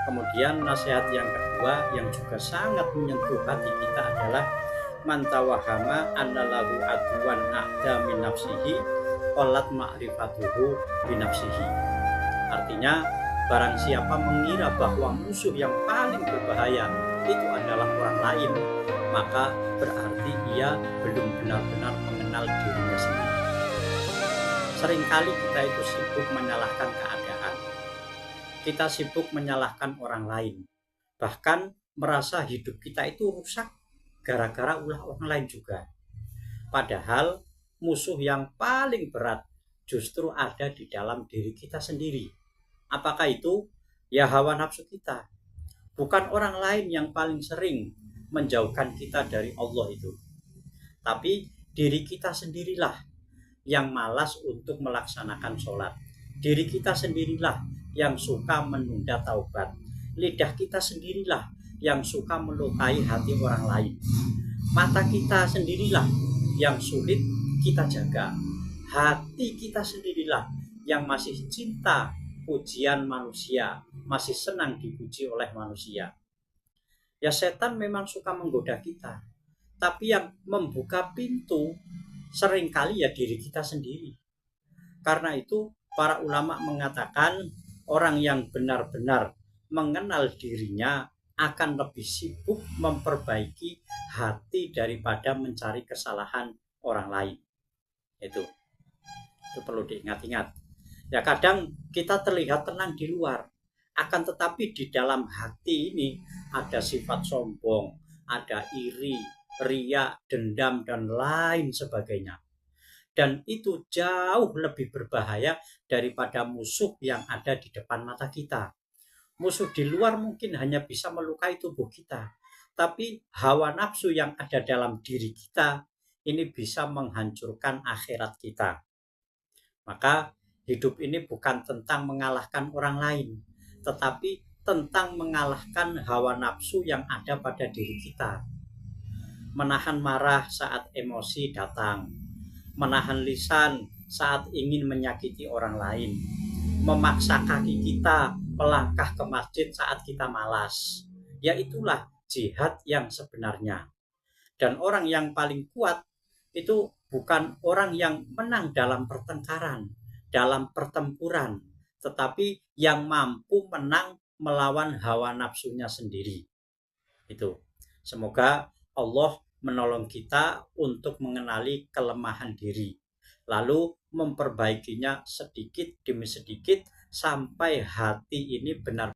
Kemudian nasihat yang kedua yang juga sangat menyentuh hati kita adalah man tawahama annalahu aduwan a'da min nafsihi qalat ma'rifatuhu binafsihi. Artinya, barang siapa mengira bahwa musuh yang paling berbahaya itu adalah orang lain, maka berarti ia belum benar-benar mengenal dirinya sendiri. Seringkali kita itu sibuk menyalahkan keadaan. Kita sibuk menyalahkan orang lain. Bahkan merasa hidup kita itu rusak gara-gara ulah orang lain juga. Padahal musuh yang paling berat justru ada di dalam diri kita sendiri. Apakah itu? Ya hawa nafsu kita. Bukan orang lain yang paling sering menjauhkan kita dari Allah itu. Tapi diri kita sendirilah yang malas untuk melaksanakan sholat. Diri kita sendirilah yang suka menunda taubat. Lidah kita sendirilah yang suka melukai hati orang lain. Mata kita sendirilah yang sulit kita jaga. Hati kita sendirilah yang masih cinta pujian manusia, masih senang dipuji oleh manusia. Ya setan memang suka menggoda kita, tapi yang membuka pintu seringkali ya diri kita sendiri. Karena itu para ulama mengatakan orang yang benar-benar mengenal dirinya akan lebih sibuk memperbaiki hati daripada mencari kesalahan orang lain. Itu perlu diingat-ingat. Ya kadang kita terlihat tenang di luar, akan tetapi di dalam hati ini ada sifat sombong, ada iri, ria, dendam, dan lain sebagainya. Dan itu jauh lebih berbahaya daripada musuh yang ada di depan mata kita. Musuh di luar mungkin hanya bisa melukai tubuh kita, tapi hawa nafsu yang ada dalam diri kita ini bisa menghancurkan akhirat kita. Maka hidup ini bukan tentang mengalahkan orang lain, tetapi tentang mengalahkan hawa nafsu yang ada pada diri kita. Menahan marah saat emosi datang, menahan lisan saat ingin menyakiti orang lain, memaksa kaki kita melangkah ke masjid saat kita malas. Ya itulah jihad yang sebenarnya. Dan orang yang paling kuat itu bukan orang yang menang dalam pertengkaran, dalam pertempuran, tetapi yang mampu menang melawan hawa nafsunya sendiri. Itu. Semoga Allah menolong kita untuk mengenali kelemahan diri, lalu memperbaikinya sedikit demi sedikit sampai hati ini benar